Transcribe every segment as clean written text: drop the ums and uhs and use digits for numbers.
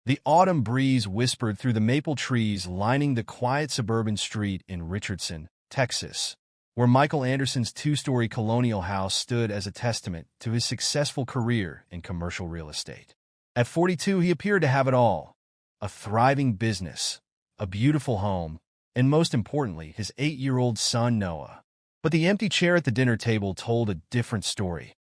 The autumn breeze whispered through the maple trees lining the quiet suburban street in Richardson, Texas, where Michael Anderson's two-story colonial house stood as a testament to his successful career in commercial real estate. At 42, he appeared to have it all: a thriving business, a beautiful home, and most importantly, his 8-year-old son, Noah. But the empty chair at the dinner table told a different story,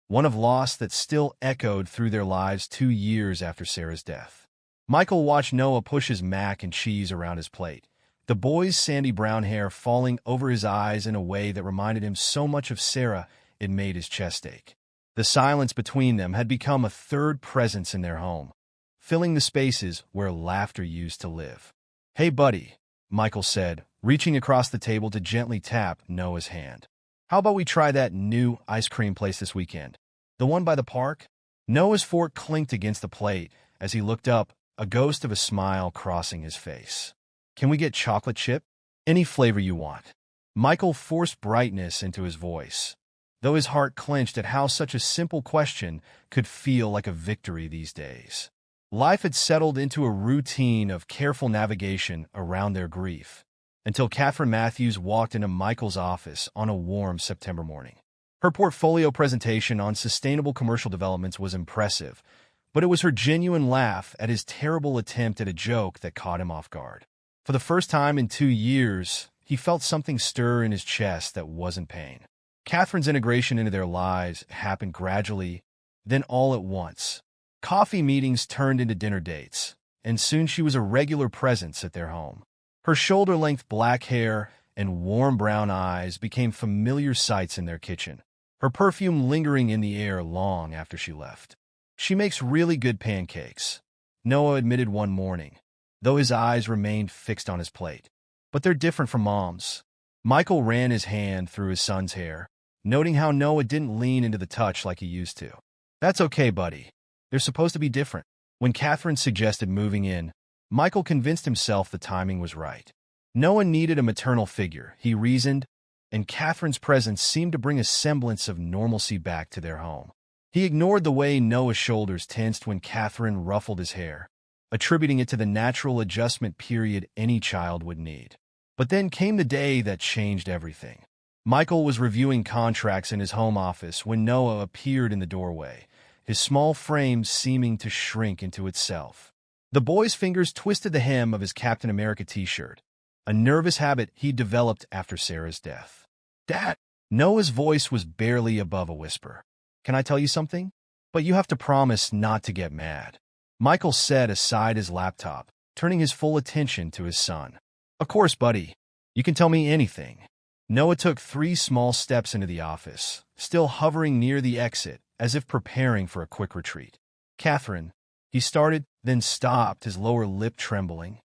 one of loss that still echoed through their lives 2 years after Sarah's death. Michael watched Noah push his mac and cheese around his plate, the boy's sandy brown hair falling over his eyes in a way that reminded him so much of Sarah it made his chest ache. The silence between them had become a third presence in their home, filling the spaces where laughter used to live. "Hey, buddy," Michael said, reaching across the table to gently tap Noah's hand. "How about we try that new ice cream place this weekend? The one by the park?" Noah's fork clinked against the plate as he looked up, a ghost of a smile crossing his face. "Can we get chocolate chip? Any flavor you want." Michael forced brightness into his voice, though his heart clenched at how such a simple question could feel like a victory these days. Life had settled into a routine of careful navigation around their grief, until Catherine Matthews walked into Michael's office on a warm September morning. Her portfolio presentation on sustainable commercial developments was impressive, but it was her genuine laugh at his terrible attempt at a joke that caught him off guard. For the first time in 2 years, he felt something stir in his chest that wasn't pain. Catherine's integration into their lives happened gradually, then all at once. Coffee meetings turned into dinner dates, and soon she was a regular presence at their home. Her shoulder-length black hair and warm brown eyes became familiar sights in their kitchen, her perfume lingering in the air long after she left. "She makes really good pancakes," Noah admitted one morning, though his eyes remained fixed on his plate. "But they're different from Mom's." Michael ran his hand through his son's hair, noting how Noah didn't lean into the touch like he used to. "That's okay, buddy. They're supposed to be different." When Catherine suggested moving in, Michael convinced himself the timing was right. Noah needed a maternal figure, he reasoned, and Catherine's presence seemed to bring a semblance of normalcy back to their home. He ignored the way Noah's shoulders tensed when Catherine ruffled his hair, attributing it to the natural adjustment period any child would need. But then came the day that changed everything. Michael was reviewing contracts in his home office when Noah appeared in the doorway, his small frame seeming to shrink into itself. The boy's fingers twisted the hem of his Captain America t-shirt, a nervous habit he developed after Sarah's death. "Dad!" Noah's voice was barely above a whisper. "Can I tell you something? But you have to promise not to get mad." Michael set aside his laptop, turning his full attention to his son. "Of course, buddy. You can tell me anything." Noah took 3 small steps into the office, still hovering near the exit, as if preparing for a quick retreat. "Catherine," he started, then stopped, his lower lip trembling.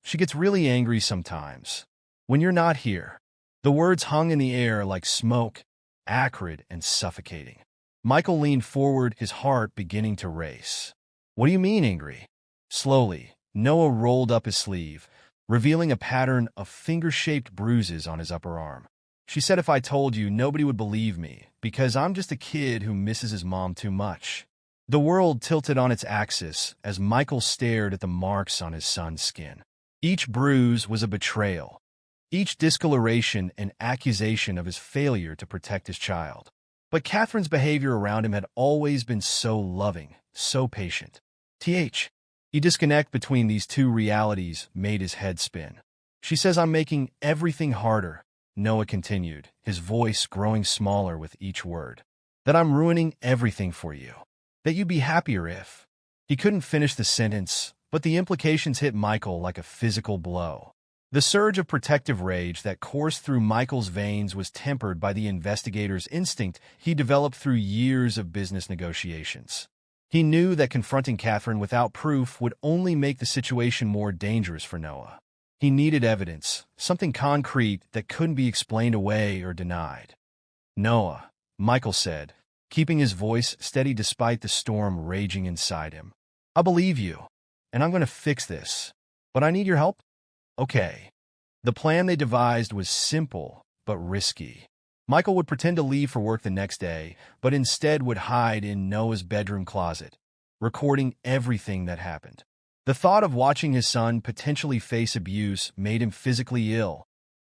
"She gets really angry sometimes. When you're not here." The words hung in the air like smoke, acrid and suffocating. Michael leaned forward, his heart beginning to race. "What do you mean, angry?" Slowly, Noah rolled up his sleeve, revealing a pattern of finger-shaped bruises on his upper arm. "She said if I told you, nobody would believe me, because I'm just a kid who misses his mom too much." The world tilted on its axis as Michael stared at the marks on his son's skin. Each bruise was a betrayal, each discoloration an accusation of his failure to protect his child. But Catherine's behavior around him had always been so loving, so patient. The disconnect between these two realities made his head spin. "She says I'm making everything harder," Noah continued, his voice growing smaller with each word. "That I'm ruining everything for you. That you'd be happier if—" He couldn't finish the sentence, but the implications hit Michael like a physical blow. The surge of protective rage that coursed through Michael's veins was tempered by the investigator's instinct he developed through years of business negotiations. He knew that confronting Catherine without proof would only make the situation more dangerous for Noah. He needed evidence, something concrete that couldn't be explained away or denied. "Noah," Michael said, keeping his voice steady despite the storm raging inside him. "I believe you, and I'm going to fix this. But I need your help." "Okay." The plan they devised was simple, but risky. Michael would pretend to leave for work the next day, but instead would hide in Noah's bedroom closet, recording everything that happened. The thought of watching his son potentially face abuse made him physically ill,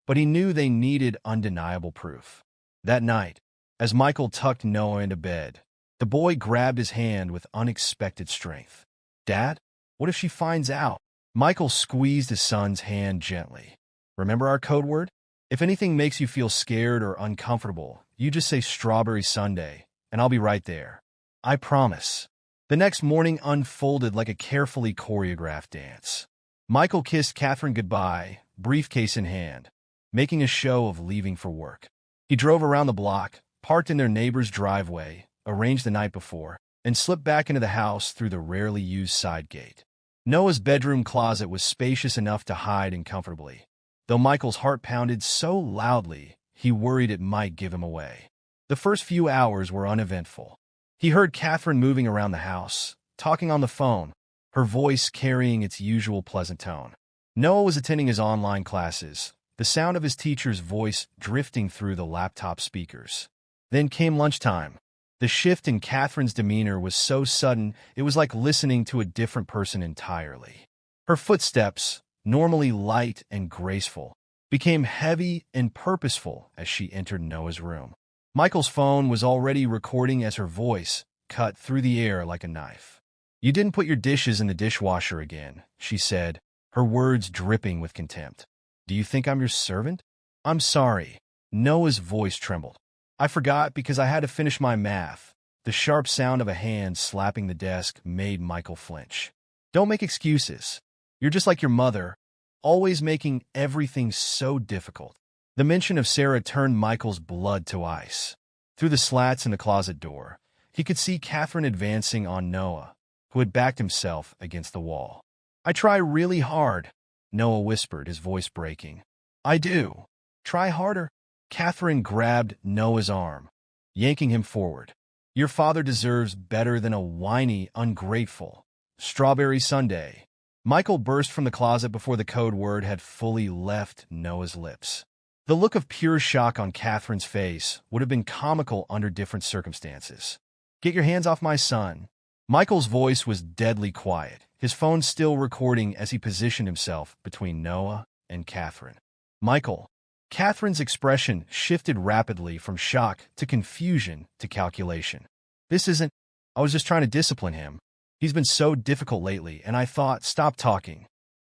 but he knew they needed undeniable proof. That night, as Michael tucked Noah into bed, the boy grabbed his hand with unexpected strength. "Dad, what if she finds out?" Michael squeezed his son's hand gently. "Remember our code word? If anything makes you feel scared or uncomfortable, you just say Strawberry Sunday, and I'll be right there. I promise." The next morning unfolded like a carefully choreographed dance. Michael kissed Catherine goodbye, briefcase in hand, making a show of leaving for work. He drove around the block, parked in their neighbor's driveway, arranged the night before, and slipped back into the house through the rarely used side gate. Noah's bedroom closet was spacious enough to hide in comfortably, though Michael's heart pounded so loudly he worried it might give him away. The first few hours were uneventful. He heard Catherine moving around the house, talking on the phone, her voice carrying its usual pleasant tone. Noah was attending his online classes, the sound of his teacher's voice drifting through the laptop speakers. Then came lunchtime. The shift in Catherine's demeanor was so sudden it was like listening to a different person entirely. Her footsteps, normally light and graceful, became heavy and purposeful as she entered Noah's room. Michael's phone was already recording as her voice cut through the air like a knife. "You didn't put your dishes in the dishwasher again," she said, her words dripping with contempt. "Do you think I'm your servant?" "I'm sorry." Noah's voice trembled. "I forgot because I had to finish my math." The sharp sound of a hand slapping the desk made Michael flinch. "Don't make excuses. You're just like your mother, always making everything so difficult." The mention of Sarah turned Michael's blood to ice. Through the slats in the closet door, he could see Catherine advancing on Noah, who had backed himself against the wall. "I try really hard," Noah whispered, his voice breaking. "I do. Try harder." Catherine grabbed Noah's arm, yanking him forward. "Your father deserves better than a whiny, ungrateful Strawberry Sunday." Michael burst from the closet before the code word had fully left Noah's lips. The look of pure shock on Catherine's face would have been comical under different circumstances. "Get your hands off my son." Michael's voice was deadly quiet, his phone still recording as he positioned himself between Noah and Catherine. "Michael." Catherine's expression shifted rapidly from shock to confusion to calculation. "This isn't... I was just trying to discipline him. He's been so difficult lately, and I thought, stop talking."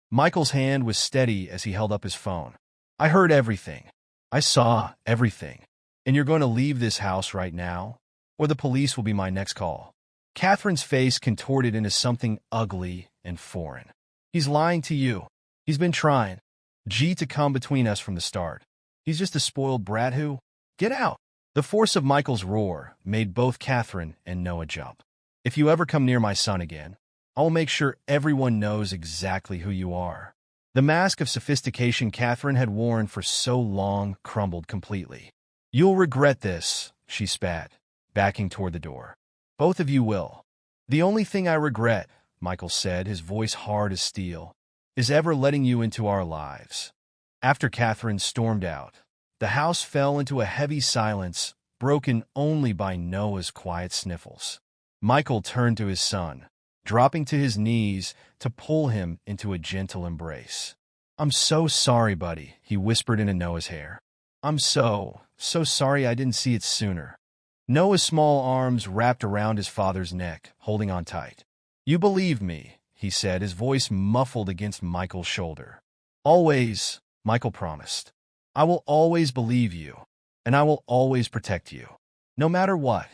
Michael's hand was steady as he held up his phone. "I heard everything. I saw everything. And you're going to leave this house right now, or the police will be my next call." Catherine's face contorted into something ugly and foreign. "He's lying to you. He's been trying to come between us from the start. He's just a spoiled brat who... Get out!" The force of Michael's roar made both Catherine and Noah jump. "If you ever come near my son again, I will make sure everyone knows exactly who you are." The mask of sophistication Catherine had worn for so long crumbled completely. "You'll regret this," she spat, backing toward the door. "Both of you will." "The only thing I regret," Michael said, his voice hard as steel, "is ever letting you into our lives." After Catherine stormed out, the house fell into a heavy silence, broken only by Noah's quiet sniffles. Michael turned to his son, dropping to his knees to pull him into a gentle embrace. "I'm so sorry, buddy," he whispered into Noah's hair. "I'm so sorry I didn't see it sooner." Noah's small arms wrapped around his father's neck, holding on tight. "You believed me," he said, his voice muffled against Michael's shoulder. "Always," Michael promised. "I will always believe you, and I will always protect you, no matter what."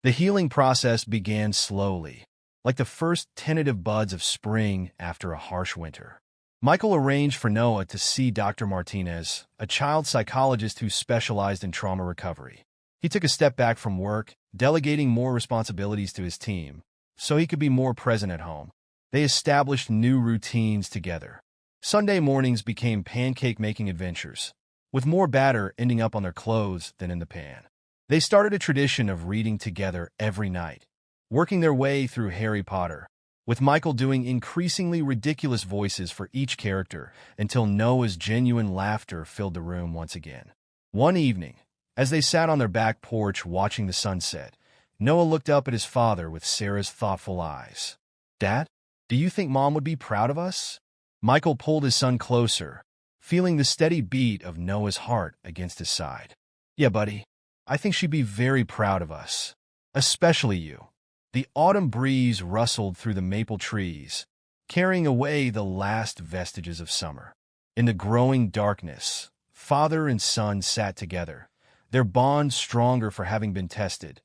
The healing process began slowly, like the first tentative buds of spring after a harsh winter. Michael arranged for Noah to see Dr. Martinez, a child psychologist who specialized in trauma recovery. He took a step back from work, delegating more responsibilities to his team, so he could be more present at home. They established new routines together. Sunday mornings became pancake-making adventures, with more batter ending up on their clothes than in the pan. They started a tradition of reading together every night, working their way through Harry Potter, with Michael doing increasingly ridiculous voices for each character until Noah's genuine laughter filled the room once again. One evening, as they sat on their back porch watching the sunset, Noah looked up at his father with Sarah's thoughtful eyes. "Dad?" Do you think Mom would be proud of us? Michael pulled his son closer, feeling the steady beat of Noah's heart against his side. Yeah, buddy. I think she'd be very proud of us. Especially you. The autumn breeze rustled through the maple trees, carrying away the last vestiges of summer. In the growing darkness, father and son sat together, their bond stronger for having been tested,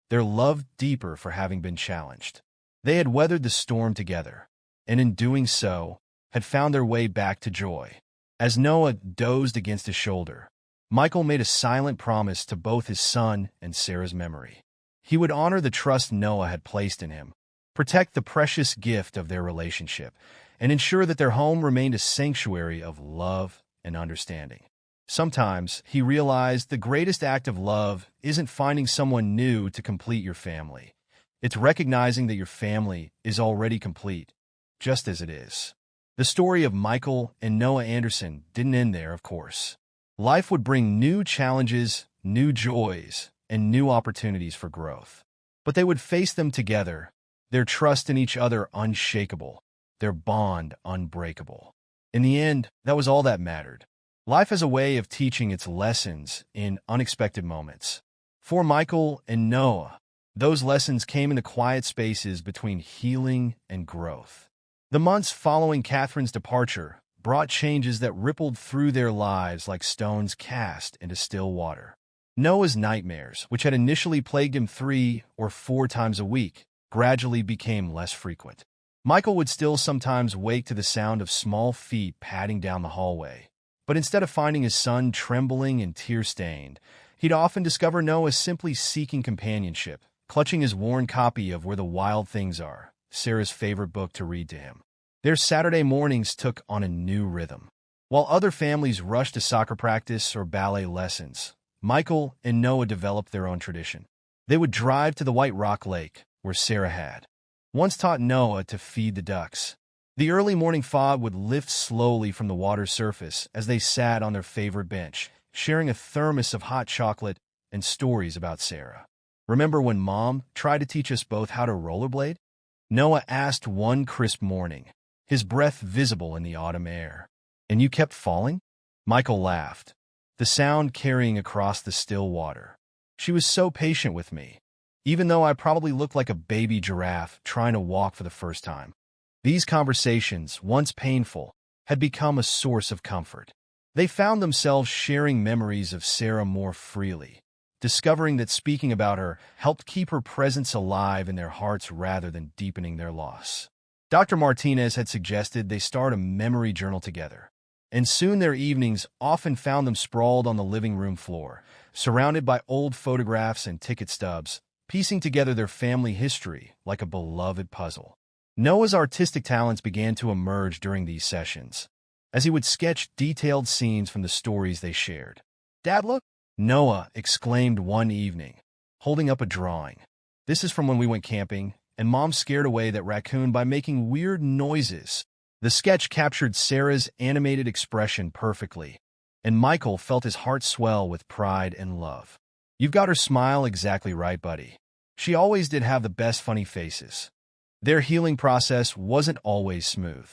their love deeper for having been challenged. They had weathered the storm together, and in doing so, had found their way back to joy. As Noah dozed against his shoulder, Michael made a silent promise to both his son and Sarah's memory. He would honor the trust Noah had placed in him, protect the precious gift of their relationship, and ensure that their home remained a sanctuary of love and understanding. Sometimes, he realized the greatest act of love isn't finding someone new to complete your family. It's recognizing that your family is already complete, just as it is. The story of Michael and Noah Anderson didn't end there, of course. Life would bring new challenges, new joys, and new opportunities for growth. But they would face them together, their trust in each other unshakable, their bond unbreakable. In the end, that was all that mattered. Life has a way of teaching its lessons in unexpected moments. For Michael and Noah, those lessons came in the quiet spaces between healing and growth. The months following Catherine's departure brought changes that rippled through their lives like stones cast into still water. Noah's nightmares, which had initially plagued him 3 or 4 times a week, gradually became less frequent. Michael would still sometimes wake to the sound of small feet padding down the hallway. But instead of finding his son trembling and tear-stained, he'd often discover Noah simply seeking companionship, clutching his worn copy of Where the Wild Things Are, Sarah's favorite book to read to him. Their Saturday mornings took on a new rhythm. While other families rushed to soccer practice or ballet lessons, Michael and Noah developed their own tradition. They would drive to the White Rock Lake, where Sarah had once taught Noah to feed the ducks. The early morning fog would lift slowly from the water's surface as they sat on their favorite bench, sharing a thermos of hot chocolate and stories about Sarah. Remember when Mom tried to teach us both how to rollerblade? Noah asked one crisp morning, his breath visible in the autumn air. And you kept falling? Michael laughed, the sound carrying across the still water. She was so patient with me, even though I probably looked like a baby giraffe trying to walk for the first time. These conversations, once painful, had become a source of comfort. They found themselves sharing memories of Sarah more freely, discovering that speaking about her helped keep her presence alive in their hearts rather than deepening their loss. Dr. Martinez had suggested they start a memory journal together, and soon their evenings often found them sprawled on the living room floor, surrounded by old photographs and ticket stubs, piecing together their family history like a beloved puzzle. Noah's artistic talents began to emerge during these sessions, as he would sketch detailed scenes from the stories they shared. "Dad, look!" Noah exclaimed one evening, holding up a drawing. "This is from when we went camping, and Mom scared away that raccoon by making weird noises." The sketch captured Sarah's animated expression perfectly, and Michael felt his heart swell with pride and love. "You've got her smile exactly right, buddy. She always did have the best funny faces." Their healing process wasn't always smooth.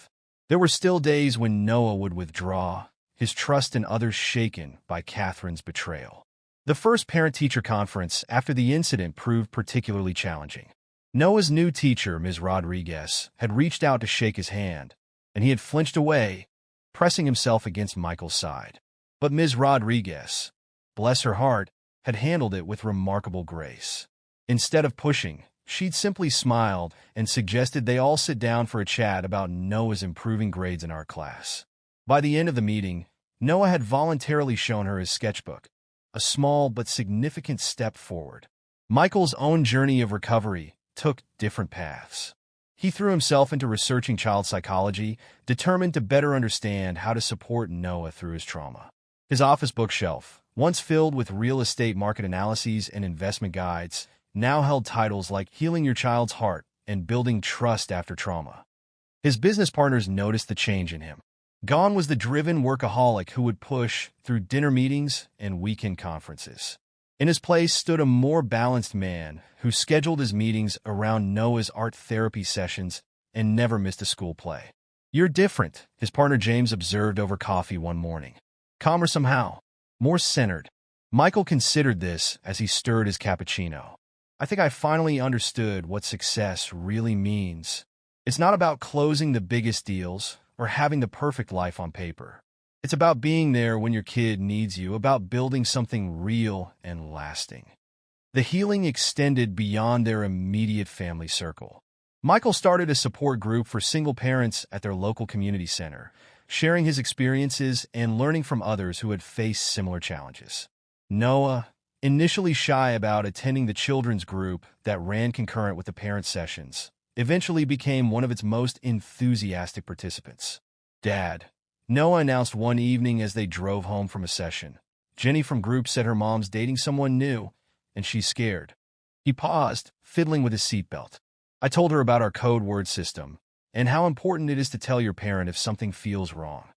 There were still days when Noah would withdraw, his trust in others shaken by Catherine's betrayal. The first parent-teacher conference after the incident proved particularly challenging. Noah's new teacher, Ms. Rodriguez, had reached out to shake his hand, and he had flinched away, pressing himself against Michael's side. But Ms. Rodriguez, bless her heart, had handled it with remarkable grace. Instead of pushing, she'd simply smiled and suggested they all sit down for a chat about Noah's improving grades in art class. By the end of the meeting, Noah had voluntarily shown her his sketchbook, a small but significant step forward. Michael's own journey of recovery took different paths. He threw himself into researching child psychology, determined to better understand how to support Noah through his trauma. His office bookshelf, once filled with real estate market analyses and investment guides, now held titles like Healing Your Child's Heart and Building Trust After Trauma. His business partners noticed the change in him. Gone was the driven workaholic who would push through dinner meetings and weekend conferences. In his place stood a more balanced man who scheduled his meetings around Noah's art therapy sessions and never missed a school play. "You're different," his partner James observed over coffee one morning. "Calmer somehow. More centered." Michael considered this as he stirred his cappuccino. "I think I finally understood what success really means. It's not about closing the biggest deals or having the perfect life on paper. It's about being there when your kid needs you, about building something real and lasting." The healing extended beyond their immediate family circle. Michael started a support group for single parents at their local community center, sharing his experiences and learning from others who had faced similar challenges. Noah, initially shy about attending the children's group that ran concurrent with the parent sessions, eventually became one of its most enthusiastic participants. "Dad," Noah announced one evening as they drove home from a session. "Jenny from group said her mom's dating someone new, and she's scared." He paused, fiddling with his seatbelt. "I told her about our code word system and how important it is to tell your parent if something feels wrong."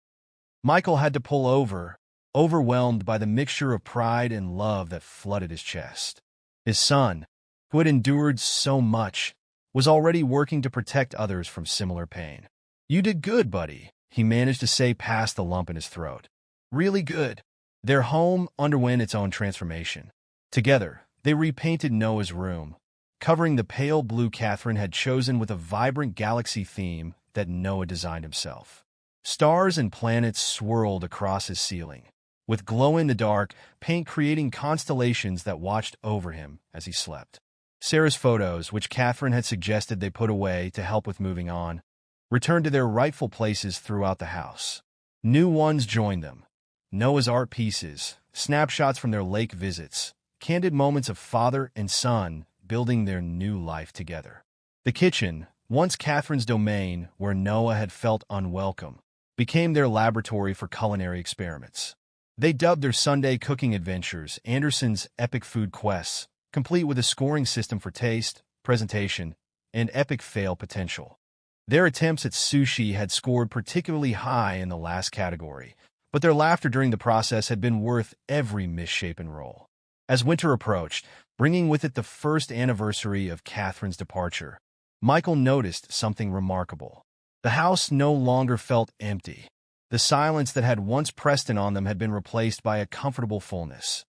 Michael had to pull over, overwhelmed by the mixture of pride and love that flooded his chest. His son, who had endured so much, was already working to protect others from similar pain. "You did good, buddy," he managed to say past the lump in his throat. "Really good." Their home underwent its own transformation. Together, they repainted Noah's room, covering the pale blue Catherine had chosen with a vibrant galaxy theme that Noah designed himself. Stars and planets swirled across his ceiling, with glow-in-the-dark paint creating constellations that watched over him as he slept. Sarah's photos, which Catherine had suggested they put away to help with moving on, returned to their rightful places throughout the house. New ones joined them. Noah's art pieces, snapshots from their lake visits, candid moments of father and son building their new life together. The kitchen, once Catherine's domain where Noah had felt unwelcome, became their laboratory for culinary experiments. They dubbed their Sunday cooking adventures Anderson's Epic Food Quests, complete with a scoring system for taste, presentation, and epic fail potential. Their attempts at sushi had scored particularly high in the last category, but their laughter during the process had been worth every misshapen roll. As winter approached, bringing with it the first anniversary of Catherine's departure, Michael noticed something remarkable. The house no longer felt empty. The silence that had once pressed in on them had been replaced by a comfortable fullness.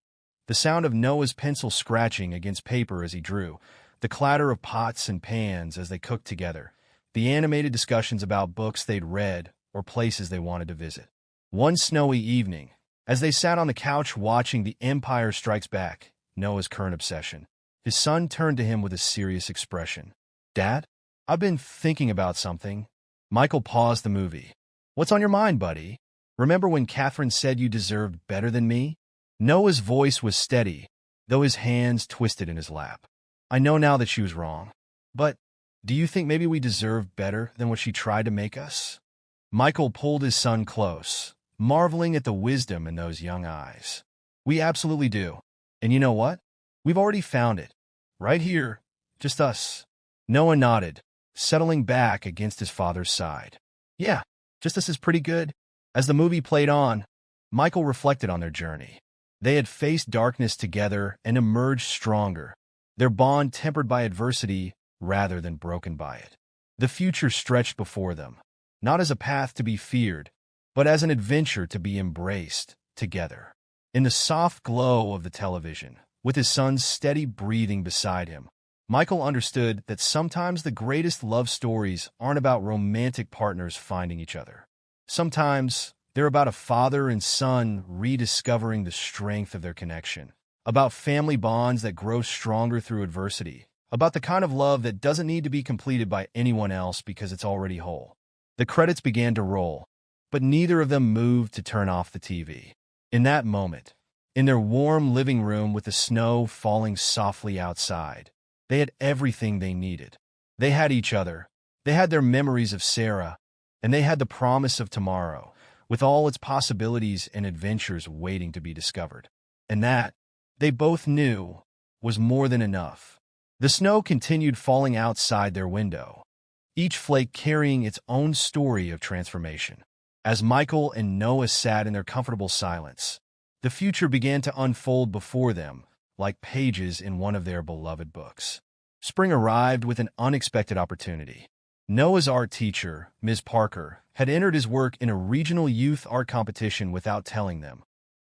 The sound of Noah's pencil scratching against paper as he drew, the clatter of pots and pans as they cooked together, the animated discussions about books they'd read or places they wanted to visit. One snowy evening, as they sat on the couch watching The Empire Strikes Back, Noah's current obsession, his son turned to him with a serious expression. "Dad, I've been thinking about something." Michael paused the movie. "What's on your mind, buddy? Remember when Catherine said you deserved better than me?" Noah's voice was steady, though his hands twisted in his lap. "I know now that she was wrong. But do you think maybe we deserve better than what she tried to make us?" Michael pulled his son close, marveling at the wisdom in those young eyes. "We absolutely do. And you know what? We've already found it. Right here. Just us." Noah nodded, settling back against his father's side. "Yeah, just us is pretty good." As the movie played on, Michael reflected on their journey. They had faced darkness together and emerged stronger, their bond tempered by adversity rather than broken by it. The future stretched before them, not as a path to be feared, but as an adventure to be embraced together. In the soft glow of the television, with his son's steady breathing beside him, Michael understood that sometimes the greatest love stories aren't about romantic partners finding each other. Sometimes they're about a father and son rediscovering the strength of their connection, about family bonds that grow stronger through adversity, about the kind of love that doesn't need to be completed by anyone else because it's already whole. The credits began to roll, but neither of them moved to turn off the TV. In that moment, in their warm living room with the snow falling softly outside, they had everything they needed. They had each other, they had their memories of Sarah, and they had the promise of tomorrow, with all its possibilities and adventures waiting to be discovered. And that, they both knew, was more than enough. The snow continued falling outside their window, each flake carrying its own story of transformation. As Michael and Noah sat in their comfortable silence, the future began to unfold before them, like pages in one of their beloved books. Spring arrived with an unexpected opportunity. Noah's art teacher, Ms. Parker, had entered his work in a regional youth art competition without telling them,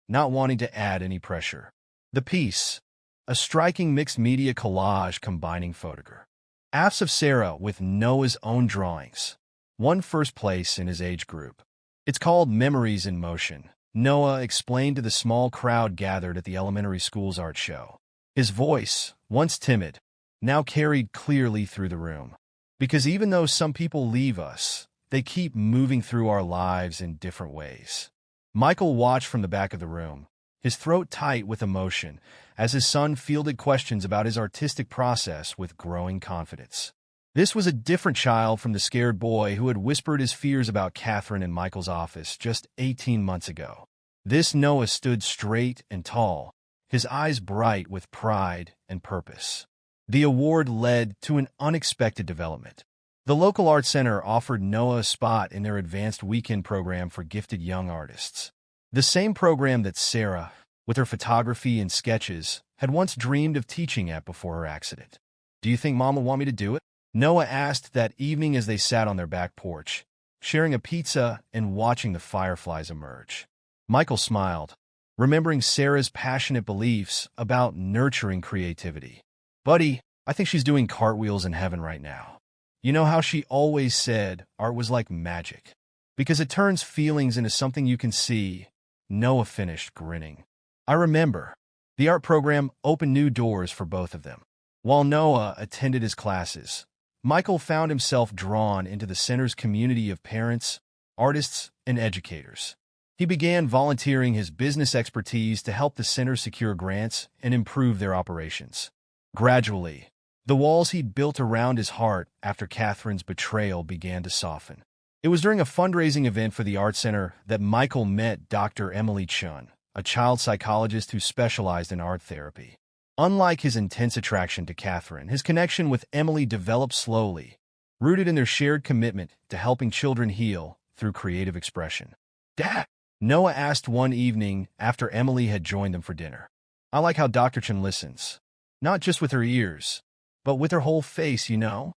not wanting to add any pressure. The piece, a striking mixed-media collage combining photographs of Sarah with Noah's own drawings, won first place in his age group. It's called Memories in Motion, Noah explained to the small crowd gathered at the elementary school's art show. His voice, once timid, now carried clearly through the room. Because even though some people leave us, they keep moving through our lives in different ways. Michael watched from the back of the room, his throat tight with emotion, as his son fielded questions about his artistic process with growing confidence. This was a different child from the scared boy who had whispered his fears about Catherine in Michael's office just 18 months ago. This Noah stood straight and tall, his eyes bright with pride and purpose. The award led to an unexpected development. The local art center offered Noah a spot in their advanced weekend program for gifted young artists. The same program that Sarah, with her photography and sketches, had once dreamed of teaching at before her accident. "Do you think Mom will want me to do it?" Noah asked that evening as they sat on their back porch, sharing a pizza and watching the fireflies emerge. Michael smiled, remembering Sarah's passionate beliefs about nurturing creativity. "Buddy, I think she's doing cartwheels in heaven right now. You know how she always said art was like magic? Because it turns feelings into something you can see," Noah finished, grinning. "I remember. The art program opened new doors for both of them." While Noah attended his classes, Michael found himself drawn into the center's community of parents, artists, and educators. He began volunteering his business expertise to help the center secure grants and improve their operations. Gradually, the walls he'd built around his heart after Catherine's betrayal began to soften. It was during a fundraising event for the Art Center that Michael met Dr. Emily Chun, a child psychologist who specialized in art therapy. Unlike his intense attraction to Catherine, his connection with Emily developed slowly, rooted in their shared commitment to helping children heal through creative expression. "Dad," Noah asked one evening after Emily had joined them for dinner. "I like how Dr. Chun listens. Not just with her ears, but with her whole face, you know?"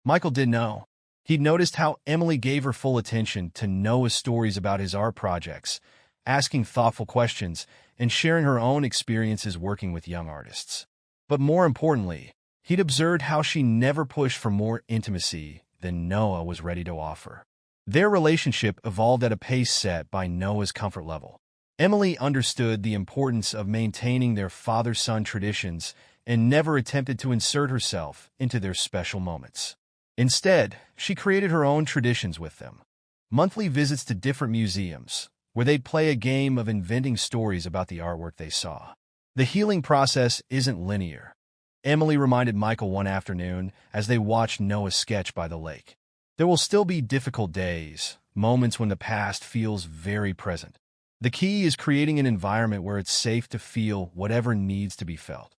Michael did know. He'd noticed how Emily gave her full attention to Noah's stories about his art projects, asking thoughtful questions, and sharing her own experiences working with young artists. But more importantly, he'd observed how she never pushed for more intimacy than Noah was ready to offer. Their relationship evolved at a pace set by Noah's comfort level. Emily understood the importance of maintaining their father-son traditions and never attempted to insert herself into their special moments. Instead, she created her own traditions with them. Monthly visits to different museums, where they'd play a game of inventing stories about the artwork they saw. The healing process isn't linear, Emily reminded Michael one afternoon as they watched Noah sketch by the lake. There will still be difficult days, moments when the past feels very present. The key is creating an environment where it's safe to feel whatever needs to be felt.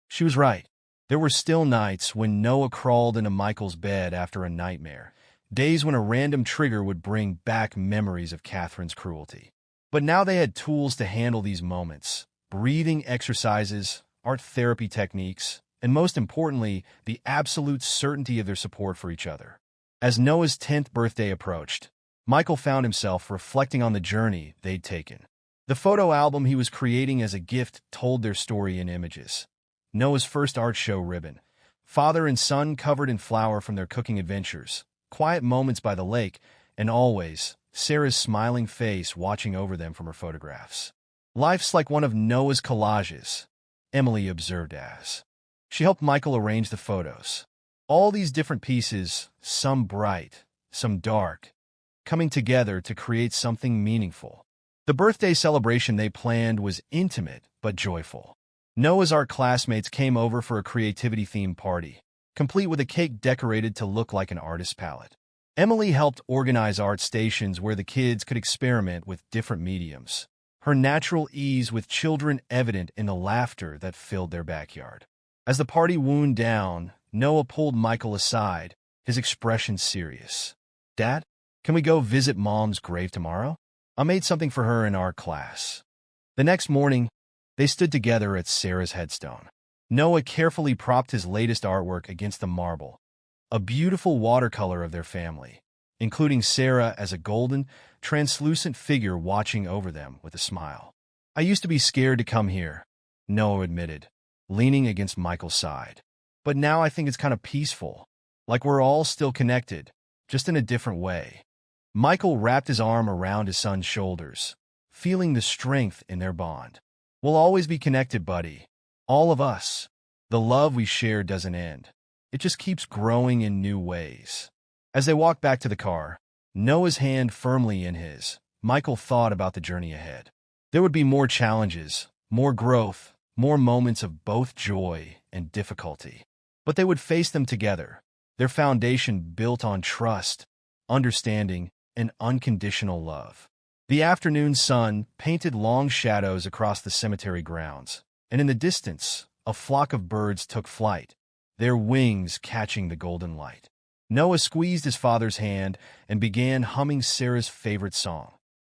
She was right. There were still nights when Noah crawled into Michael's bed after a nightmare, days when a random trigger would bring back memories of Catherine's cruelty. But now they had tools to handle these moments: breathing exercises, art therapy techniques, and most importantly, the absolute certainty of their support for each other. As Noah's 10th birthday approached, Michael found himself reflecting on the journey they'd taken. The photo album he was creating as a gift told their story in images. Noah's first art show ribbon, father and son covered in flour from their cooking adventures, quiet moments by the lake, and always Sarah's smiling face watching over them from her photographs. "Life's like one of Noah's collages," Emily observed as she helped Michael arrange the photos. All these different pieces, some bright, some dark, coming together to create something meaningful. The birthday celebration they planned was intimate but joyful. Noah's art classmates came over for a creativity-themed party, complete with a cake decorated to look like an artist's palette. Emily helped organize art stations where the kids could experiment with different mediums, her natural ease with children evident in the laughter that filled their backyard. As the party wound down, Noah pulled Michael aside, his expression serious. "Dad, can we go visit Mom's grave tomorrow? I made something for her in our class." The next morning, they stood together at Sarah's headstone. Noah carefully propped his latest artwork against the marble, a beautiful watercolor of their family, including Sarah as a golden, translucent figure watching over them with a smile. "I used to be scared to come here," Noah admitted, leaning against Michael's side. "But now I think it's kind of peaceful, like we're all still connected, just in a different way." Michael wrapped his arm around his son's shoulders, feeling the strength in their bond. "We'll always be connected, buddy. All of us. The love we share doesn't end. It just keeps growing in new ways." As they walked back to the car, Noah's hand firmly in his, Michael thought about the journey ahead. There would be more challenges, more growth, more moments of both joy and difficulty. But they would face them together, their foundation built on trust, understanding, and unconditional love. The afternoon sun painted long shadows across the cemetery grounds, and in the distance, a flock of birds took flight, their wings catching the golden light. Noah squeezed his father's hand and began humming Sarah's favorite song,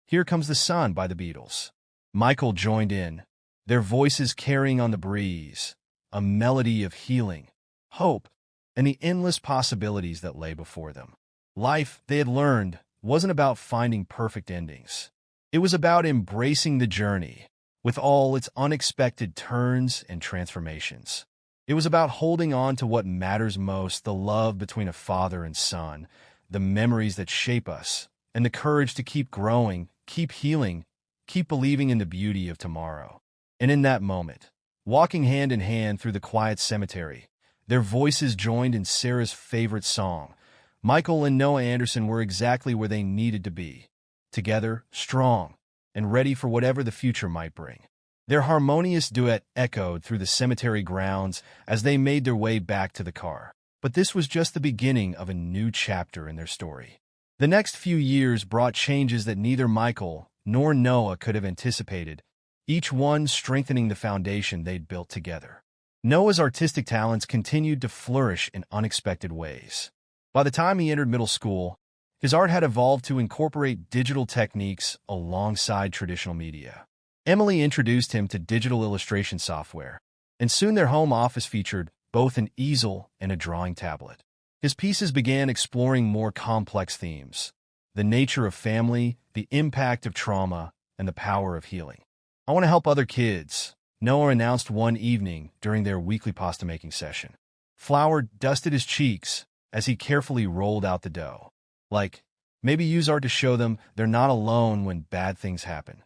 "Here Comes the Sun" by the Beatles. Michael joined in, their voices carrying on the breeze, a melody of healing, hope, and the endless possibilities that lay before them. Life, they had learned, wasn't about finding perfect endings. It was about embracing the journey, with all its unexpected turns and transformations. It was about holding on to what matters most, the love between a father and son, the memories that shape us, and the courage to keep growing, keep healing, keep believing in the beauty of tomorrow. And in that moment, walking hand in hand through the quiet cemetery, their voices joined in Sarah's favorite song. Michael and Noah Anderson were exactly where they needed to be, together, strong, and ready for whatever the future might bring. Their harmonious duet echoed through the cemetery grounds as they made their way back to the car. But this was just the beginning of a new chapter in their story. The next few years brought changes that neither Michael nor Noah could have anticipated, each one strengthening the foundation they'd built together. Noah's artistic talents continued to flourish in unexpected ways. By the time he entered middle school, his art had evolved to incorporate digital techniques alongside traditional media. Emily introduced him to digital illustration software, and soon their home office featured both an easel and a drawing tablet. His pieces began exploring more complex themes: the nature of family, the impact of trauma, and the power of healing. "I want to help other kids," Noah announced one evening during their weekly pasta-making session. Flour dusted his cheeks as he carefully rolled out the dough. Like, maybe use art to show them they're not alone when bad things happen.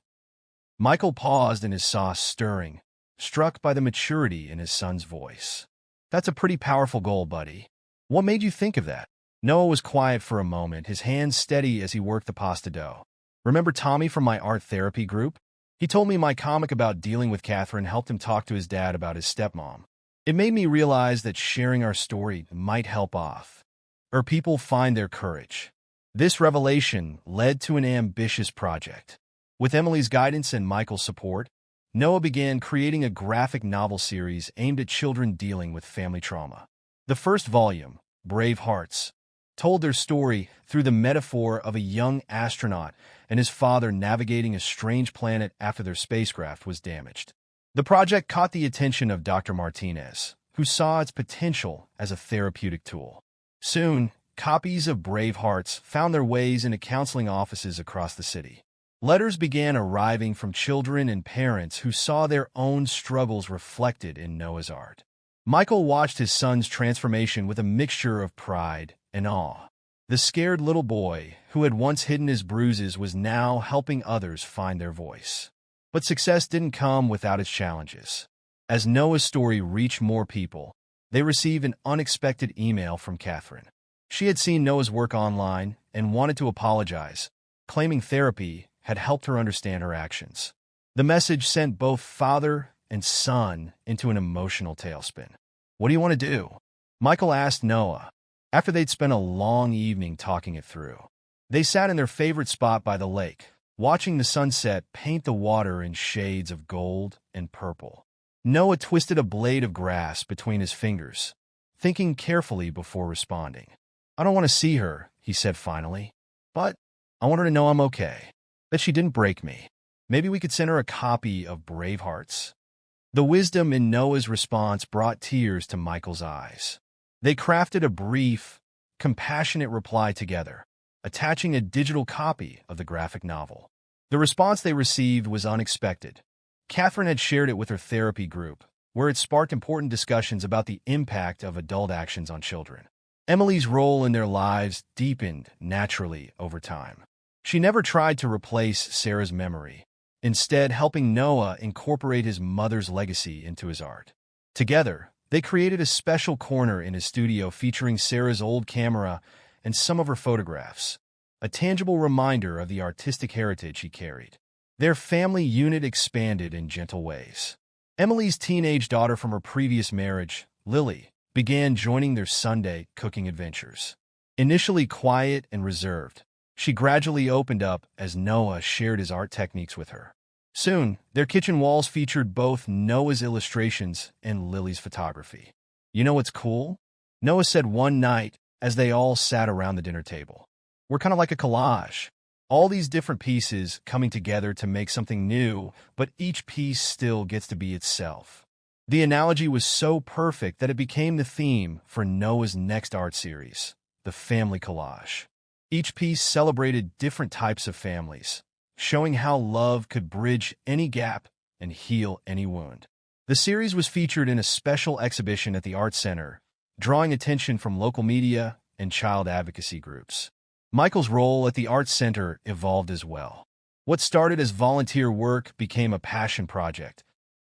Michael paused in his sauce stirring, struck by the maturity in his son's voice. "That's a pretty powerful goal, buddy. What made you think of that?" Noah was quiet for a moment, his hands steady as he worked the pasta dough. "Remember Tommy from my art therapy group? He told me my comic about dealing with Catherine helped him talk to his dad about his stepmom. It made me realize that sharing our story might help people find their courage." This revelation led to an ambitious project. With Emily's guidance and Michael's support, Noah began creating a graphic novel series aimed at children dealing with family trauma. The first volume, Brave Hearts, told their story through the metaphor of a young astronaut and his father navigating a strange planet after their spacecraft was damaged. The project caught the attention of Dr. Martinez, who saw its potential as a therapeutic tool. Soon, copies of Brave Hearts found their ways into counseling offices across the city. Letters began arriving from children and parents who saw their own struggles reflected in Noah's art. Michael watched his son's transformation with a mixture of pride and awe. The scared little boy, who had once hidden his bruises, was now helping others find their voice. But success didn't come without its challenges. As Noah's story reached more people, they received an unexpected email from Catherine. She had seen Noah's work online and wanted to apologize, claiming therapy had helped her understand her actions. The message sent both father and son into an emotional tailspin. "What do you want to do?" Michael asked Noah, after they'd spent a long evening talking it through. They sat in their favorite spot by the lake, watching the sunset paint the water in shades of gold and purple. Noah twisted a blade of grass between his fingers, thinking carefully before responding. "I don't want to see her," he said finally, "but I want her to know I'm okay, that she didn't break me. Maybe we could send her a copy of Brave Hearts." The wisdom in Noah's response brought tears to Michael's eyes. They crafted a brief, compassionate reply together, attaching a digital copy of the graphic novel. The response they received was unexpected. Catherine had shared it with her therapy group, where it sparked important discussions about the impact of adult actions on children. Emily's role in their lives deepened naturally over time. She never tried to replace Sarah's memory, instead helping Noah incorporate his mother's legacy into his art. Together, they created a special corner in his studio featuring Sarah's old camera and some of her photographs, a tangible reminder of the artistic heritage he carried. Their family unit expanded in gentle ways. Emily's teenage daughter from her previous marriage, Lily, began joining their Sunday cooking adventures. Initially quiet and reserved, she gradually opened up as Noah shared his art techniques with her. Soon, their kitchen walls featured both Noah's illustrations and Lily's photography. "You know what's cool?" Noah said one night as they all sat around the dinner table. "We're kind of like a collage. All these different pieces coming together to make something new, but each piece still gets to be itself." The analogy was so perfect that it became the theme for Noah's next art series, the family collage. Each piece celebrated different types of families, showing how love could bridge any gap and heal any wound. The series was featured in a special exhibition at the Art Center, drawing attention from local media and child advocacy groups. Michael's role at the Art Center evolved as well. What started as volunteer work became a passion project,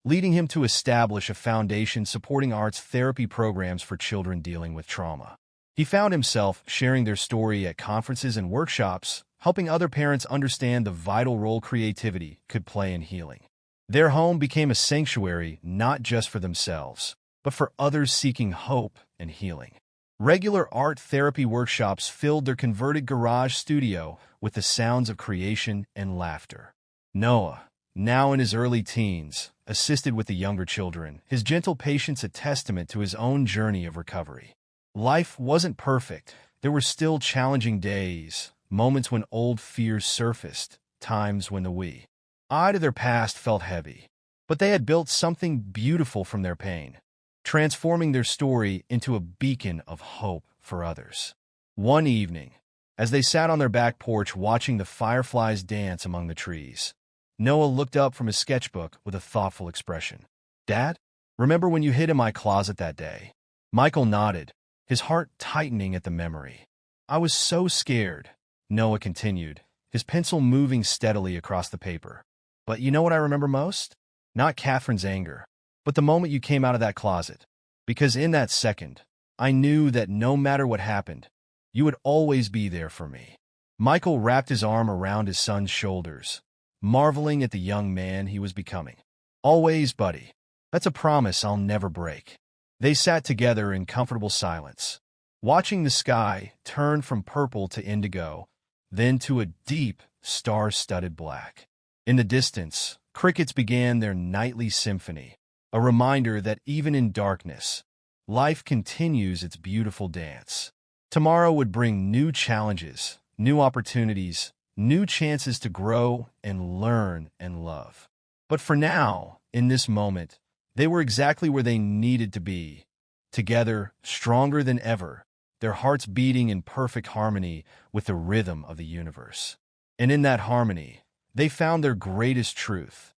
leading him to establish a foundation supporting arts therapy programs for children dealing with trauma. He found himself sharing their story at conferences and workshops, helping other parents understand the vital role creativity could play in healing. Their home became a sanctuary not just for themselves, but for others seeking hope and healing. Regular art therapy workshops filled their converted garage studio with the sounds of creation and laughter. Noah, now in his early teens, assisted with the younger children, his gentle patience a testament to his own journey of recovery. Life wasn't perfect. There were still challenging days, moments when old fears surfaced, times when the eye to their past felt heavy. But they had built something beautiful from their pain, transforming their story into a beacon of hope for others. One evening, as they sat on their back porch watching the fireflies dance among the trees, Noah looked up from his sketchbook with a thoughtful expression. "Dad, remember when you hid in my closet that day?" Michael nodded, his heart tightening at the memory. "I was so scared," Noah continued, his pencil moving steadily across the paper. "But you know what I remember most? Not Catherine's anger, but the moment you came out of that closet. Because in that second, I knew that no matter what happened, you would always be there for me." Michael wrapped his arm around his son's shoulders, marveling at the young man he was becoming. "Always, buddy. That's a promise I'll never break." They sat together in comfortable silence, watching the sky turn from purple to indigo, then to a deep, star-studded black. In the distance, crickets began their nightly symphony, a reminder that even in darkness, life continues its beautiful dance. Tomorrow would bring new challenges, new opportunities, new chances to grow and learn and love. But for now, in this moment, they were exactly where they needed to be, together, stronger than ever, their hearts beating in perfect harmony with the rhythm of the universe. And in that harmony, they found their greatest truth,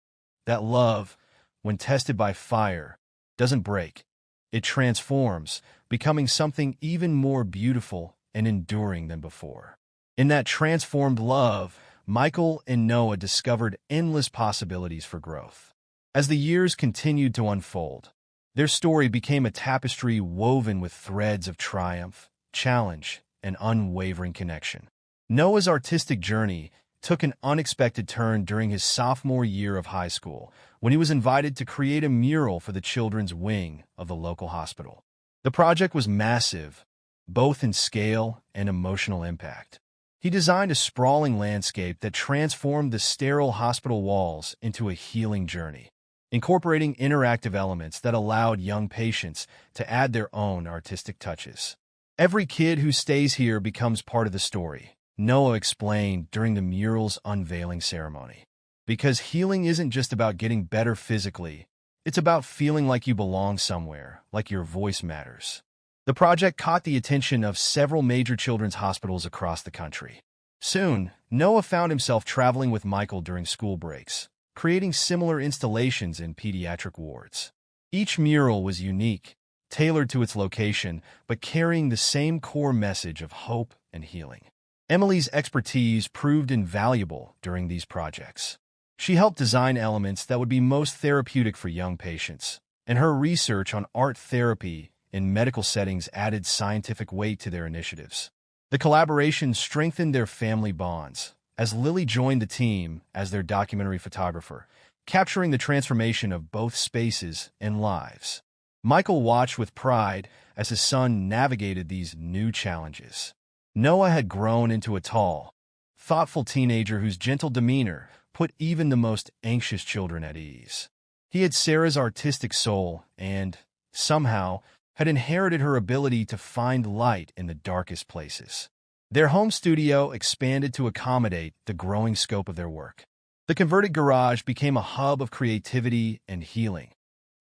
that love, when tested by fire, doesn't break. It transforms, becoming something even more beautiful and enduring than before. In that transformed love, Michael and Noah discovered endless possibilities for growth. As the years continued to unfold, their story became a tapestry woven with threads of triumph, challenge, and unwavering connection. Noah's artistic journey took an unexpected turn during his sophomore year of high school, when he was invited to create a mural for the children's wing of the local hospital. The project was massive, both in scale and emotional impact. He designed a sprawling landscape that transformed the sterile hospital walls into a healing journey, incorporating interactive elements that allowed young patients to add their own artistic touches. "Every kid who stays here becomes part of the story," Noah explained during the mural's unveiling ceremony. "Because healing isn't just about getting better physically, it's about feeling like you belong somewhere, like your voice matters." The project caught the attention of several major children's hospitals across the country. Soon, Noah found himself traveling with Michael during school breaks, creating similar installations in pediatric wards. Each mural was unique, tailored to its location, but carrying the same core message of hope and healing. Emily's expertise proved invaluable during these projects. She helped design elements that would be most therapeutic for young patients, and her research on art therapy in medical settings added scientific weight to their initiatives. The collaboration strengthened their family bonds, as Lily joined the team as their documentary photographer, capturing the transformation of both spaces and lives. Michael watched with pride as his son navigated these new challenges. Noah had grown into a tall, thoughtful teenager whose gentle demeanor put even the most anxious children at ease. He had Sarah's artistic soul and, somehow, had inherited her ability to find light in the darkest places. Their home studio expanded to accommodate the growing scope of their work. The converted garage became a hub of creativity and healing,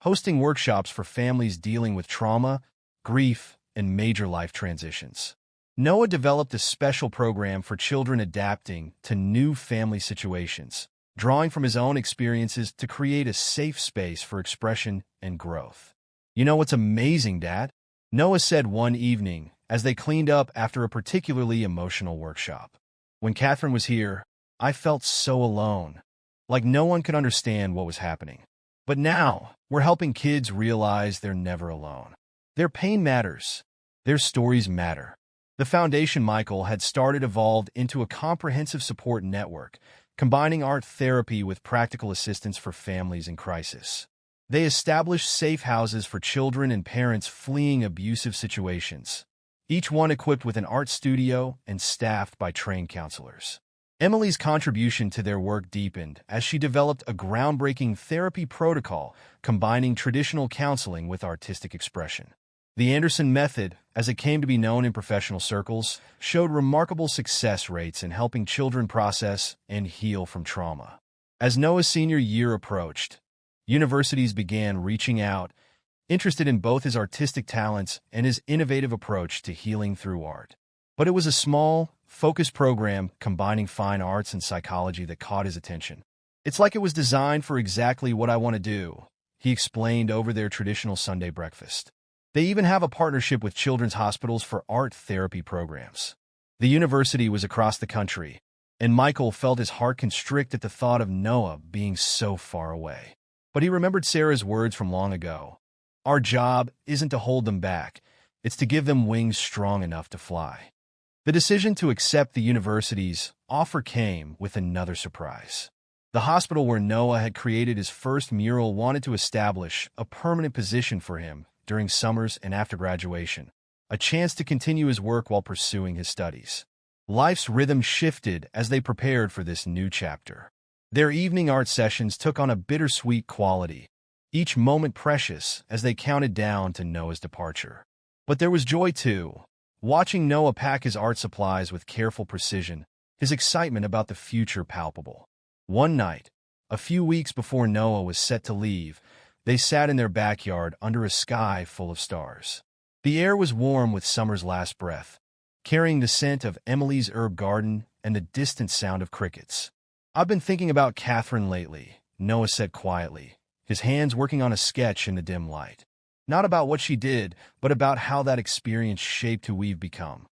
hosting workshops for families dealing with trauma, grief, and major life transitions. Noah developed a special program for children adapting to new family situations, drawing from his own experiences to create a safe space for expression and growth. "You know what's amazing, Dad?" Noah said one evening as they cleaned up after a particularly emotional workshop. "When Catherine was here, I felt so alone, like no one could understand what was happening. But now, we're helping kids realize they're never alone. Their pain matters. Their stories matter." The foundation Michael had started evolved into a comprehensive support network, combining art therapy with practical assistance for families in crisis. They established safe houses for children and parents fleeing abusive situations, each one equipped with an art studio and staffed by trained counselors. Emily's contribution to their work deepened as she developed a groundbreaking therapy protocol combining traditional counseling with artistic expression. The Anderson method, as it came to be known in professional circles, showed remarkable success rates in helping children process and heal from trauma. As Noah's senior year approached, universities began reaching out, interested in both his artistic talents and his innovative approach to healing through art. But it was a small, focused program combining fine arts and psychology that caught his attention. "It's like it was designed for exactly what I want to do," he explained over their traditional Sunday breakfast. They even have a partnership with children's hospitals for art therapy programs. The university was across the country, and Michael felt his heart constrict at the thought of Noah being so far away. But he remembered Sarah's words from long ago. "Our job isn't to hold them back, it's to give them wings strong enough to fly." The decision to accept the university's offer came with another surprise. The hospital where Noah had created his first mural wanted to establish a permanent position for him during summers and after graduation, a chance to continue his work while pursuing his studies. Life's rhythm shifted as they prepared for this new chapter. Their evening art sessions took on a bittersweet quality, each moment precious as they counted down to Noah's departure. But there was joy too, watching Noah pack his art supplies with careful precision, his excitement about the future palpable. One night, a few weeks before Noah was set to leave, they sat in their backyard under a sky full of stars. The air was warm with summer's last breath, carrying the scent of Emily's herb garden and the distant sound of crickets. "I've been thinking about Catherine lately," Noah said quietly, his hands working on a sketch in the dim light. "Not about what she did, but about how that experience shaped who we've become."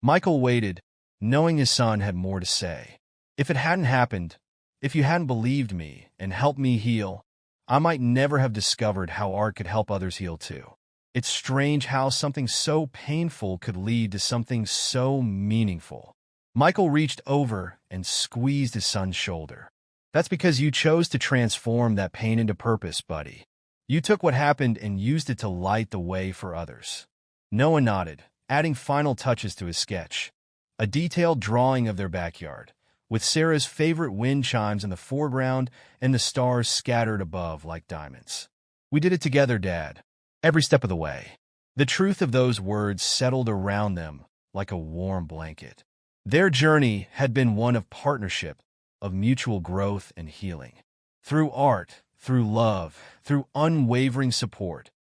Michael waited, knowing his son had more to say. "If it hadn't happened, if you hadn't believed me and helped me heal, I might never have discovered how art could help others heal too. It's strange how something so painful could lead to something so meaningful." Michael reached over and squeezed his son's shoulder. "That's because you chose to transform that pain into purpose, buddy. You took what happened and used it to light the way for others." Noah nodded, adding final touches to his sketch, a detailed drawing of their backyard, with Sarah's favorite wind chimes in the foreground and the stars scattered above like diamonds. "We did it together, Dad, every step of the way." The truth of those words settled around them like a warm blanket. Their journey had been one of partnership, of mutual growth and healing. Through art, through love, through unwavering support,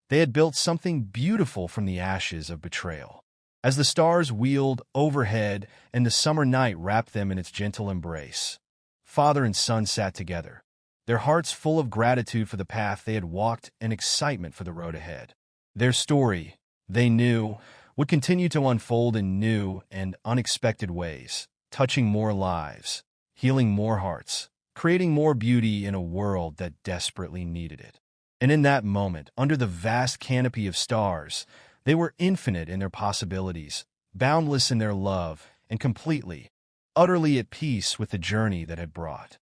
They had built something beautiful from the ashes of betrayal. As the stars wheeled overhead and the summer night wrapped them in its gentle embrace, father and son sat together, their hearts full of gratitude for the path they had walked and excitement for the road ahead. Their story, they knew, would continue to unfold in new and unexpected ways, touching more lives, healing more hearts, creating more beauty in a world that desperately needed it. And in that moment, under the vast canopy of stars, they were infinite in their possibilities, boundless in their love, and completely, utterly at peace with the journey that had brought.